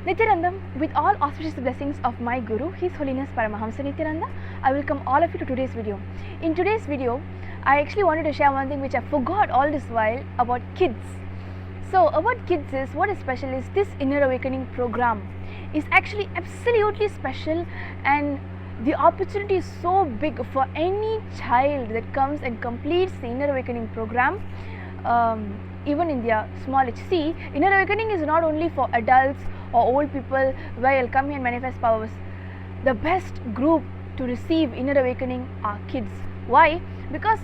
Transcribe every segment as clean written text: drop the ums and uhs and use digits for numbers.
Nithyanandam, with all auspicious blessings of my Guru, His Holiness Paramahamsa Nithyananda, I welcome all of you to today's video. In today's video, I actually wanted to share one thing which I forgot all this while about kids. So about kids is, what is special is this Inner Awakening program is actually absolutely special, and the opportunity is so big for any child that comes and completes the Inner Awakening program. Even in their small age. See, Inner Awakening is not only for adults or old people where you'll come here and manifest powers. The best group to receive Inner Awakening are kids. Why? Because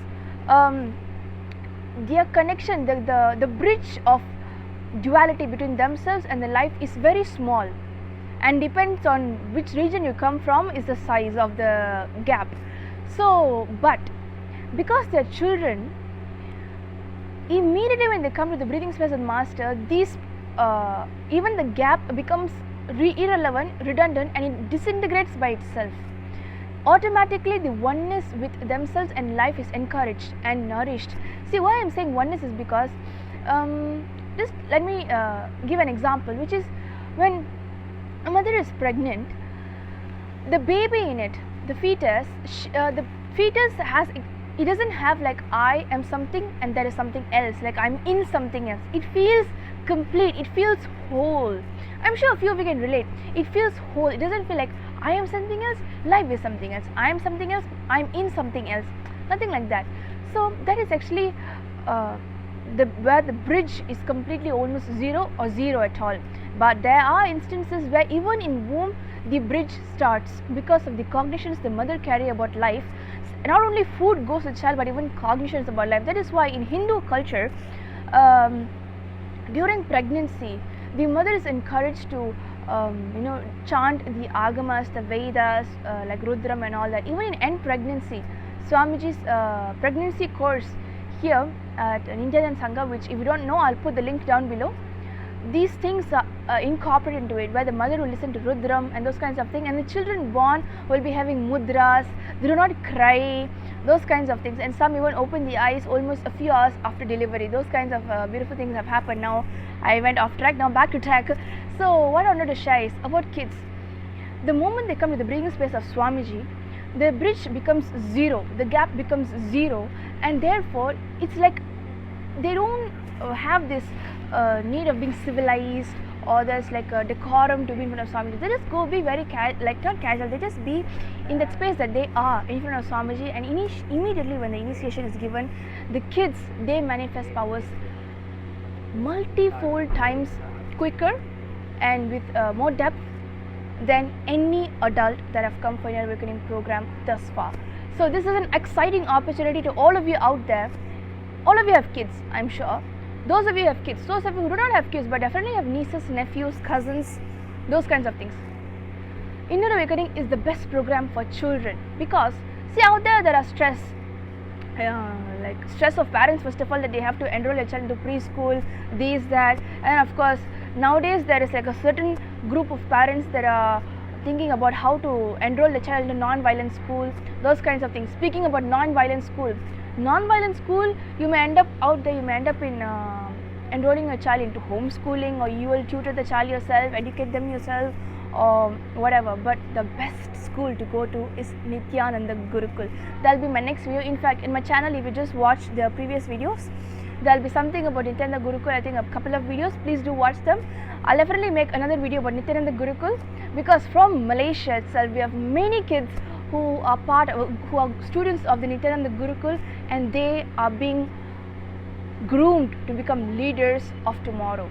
their connection, the bridge of duality between themselves and the life is very small, and depends on which region you come from is the size of the gap. So, but because they're children, immediately when they come to the breathing space of the master, these even the gap becomes irrelevant, redundant, and it disintegrates by itself. Automatically the oneness with themselves and life is encouraged and nourished. See, why I am saying oneness is because just let me give an example, which is when a mother is pregnant, the baby in it, the fetus has, it doesn't have like I am something and there is something else, like I'm in something else. It feels complete, it feels whole. I'm sure a few of you can relate. It feels whole. It doesn't feel like I am something else, life is something else, I am something else, I'm in something else. Nothing like that. So that is actually where the bridge is completely almost zero or zero at all. But there are instances where even in womb the bridge starts because of the cognitions the mother carry about life. Not only food goes to the child, but even cognitions about life. That is why in Hindu culture, during pregnancy, the mother is encouraged to chant the agamas, the Vedas, like Rudram and all that. Even in end pregnancy, Swamiji's pregnancy course here at Nithyananda Sangha, which if you don't know, I'll put the link down below. These things are incorporated into it, where the mother will listen to Rudram and those kinds of things, and the children born will be having mudras, they do not cry, those kinds of things, and some even open the eyes almost a few hours after delivery. Those kinds of beautiful things have happened. Now I went off track, now back to track. So what I wanted to share is about kids. The moment they come to the breathing space of Swamiji, the bridge becomes zero, the gap becomes zero, and therefore it's like they don't have this need of being civilized, or there's like a decorum to be in front of Swamiji. They just go be very not casual, they just be in that space that they are in front of Swamiji, and immediately when the initiation is given, the kids, they manifest powers multifold times quicker and with more depth than any adult that have come for Inner Awakening program thus far. So this is an exciting opportunity to all of you out there. All of you have kids, I'm sure. Those of you who have kids, those of you who do not have kids but definitely have nieces, nephews, cousins, those kinds of things. Inner Awakening is the best program for children, because see, out there are stress, like stress of parents first of all, that they have to enroll a child into preschool, this, that, and of course nowadays there is like a certain group of parents that are thinking about how to enroll the child in non-violent school, those kinds of things. Speaking about non-violent school, you may end up out there, you may end up in enrolling a child into homeschooling, or you will tutor the child yourself, educate them yourself, or whatever. But the best school to go to is Nithyananda Gurukul. That will be my next video. In fact, in my channel, if you just watch the previous videos, there will be something about Nithyananda Gurukul, I think a couple of videos. Please do watch them. I'll definitely make another video about Nithyananda Gurukul, because from Malaysia itself we have many kids who are students of the Nithyananda Gurukul, and they are being groomed to become leaders of tomorrow.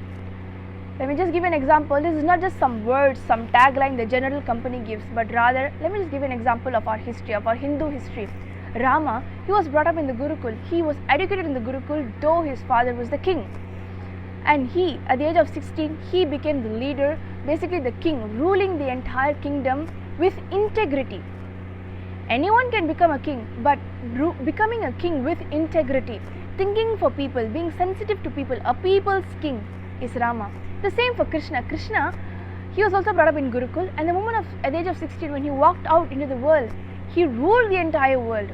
Let me just give an example. This is not just some words, some tagline the general company gives, but rather, let me just give an example of our history, of our Hindu history. Rama, he was brought up in the Gurukul. He was educated in the Gurukul, though his father was the king. And he, at the age of 16, he became the leader, basically the king, ruling the entire kingdom with integrity. Anyone can become a king, but becoming a king with integrity, thinking for people, being sensitive to people, a people's king is Rama. The same for Krishna. Krishna, he was also brought up in Gurukul, and the moment at the age of 16, when he walked out into the world, he ruled the entire world.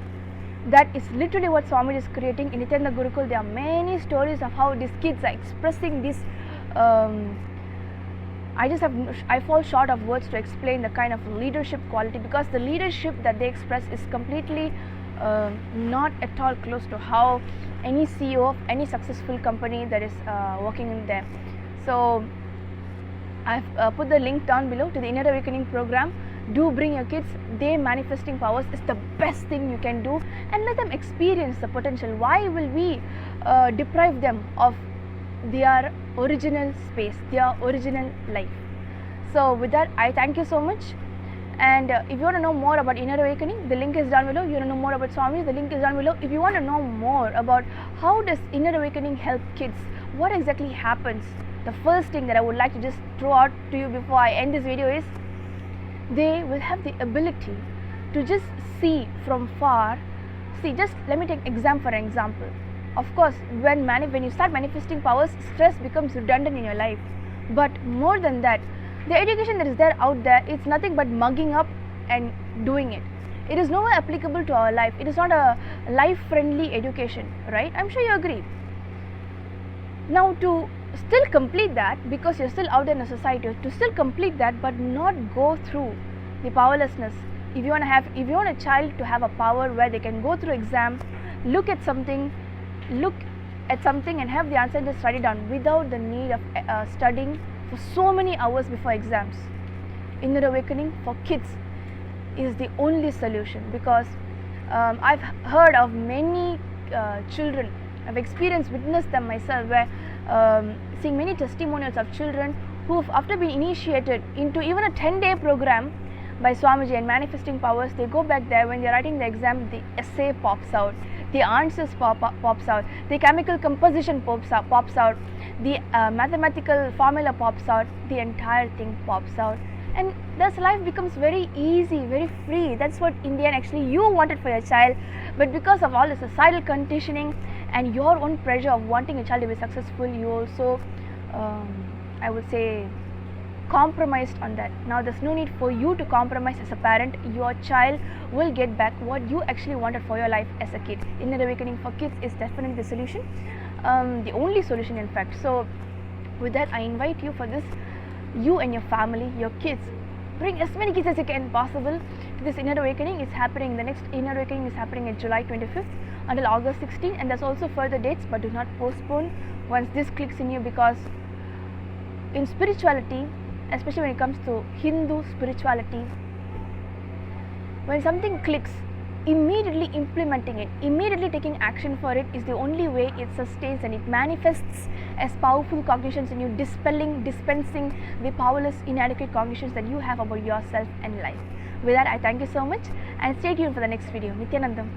That is literally what Swamiji is creating in Nithyananda Gurukul. There are many stories of how these kids are expressing this I fall short of words to explain the kind of leadership quality, because the leadership that they express is completely not at all close to how any CEO of any successful company that is working in there. So I've put the link down below to the Inner Awakening program. Do bring your kids. Their manifesting powers is the best thing you can do, and let them experience the potential. Why will we deprive them of their original space, their original life? So with that, I thank you so much. And if you want to know more about Inner Awakening, the link is down below. You want to know more about Swamiji, the link is down below. If you want to know more about how does Inner Awakening help kids, what exactly happens, the first thing that I would like to just throw out to you before I end this video is, they will have the ability to just see from far. See, just let me take exam for example. Of course, when you start manifesting powers, stress becomes redundant in your life. But more than that, the education that is there out there, it's nothing but mugging up and doing it. It is nowhere applicable to our life. It is not a life-friendly education, right? I'm sure you agree. Now, to still complete that, because you're still out there in a society, to still complete that but not go through the powerlessness. If you want a child to have a power where they can go through exam, look at something and have the answer and just write it down without the need of studying for so many hours before exams. Inner Awakening for kids is the only solution, because I've heard of many children, I've witnessed them myself, where seeing many testimonials of children who, after being initiated into even a 10-day program by Swamiji and manifesting powers, they go back there. When they're writing the exam, the essay pops out, the answers pops out, the chemical composition pops out, the mathematical formula pops out, the entire thing pops out, and thus life becomes very easy, very free. That's what in the end actually you wanted for your child, but because of all the societal conditioning and your own pressure of wanting your child to be successful, you also I would say compromised on that. Now there's no need for you to compromise as a parent. Your child will get back what you actually wanted for your life as a kid. Inner Awakening for kids is definitely the solution, the only solution in fact. So with that, I invite you for this, you and your family, your kids, bring as many kids as you can possible to this Inner Awakening. It's happening, the next Inner Awakening is happening in July 25th until August 16th, and there's also further dates, but do not postpone once this clicks in you, because in spirituality, especially when it comes to Hindu spirituality, when something clicks, immediately implementing it, immediately taking action for it is the only way it sustains and it manifests as powerful cognitions in you, dispensing the powerless, inadequate cognitions that you have about yourself and life. With that, I thank you so much and stay tuned for the next video. Nithyanandam.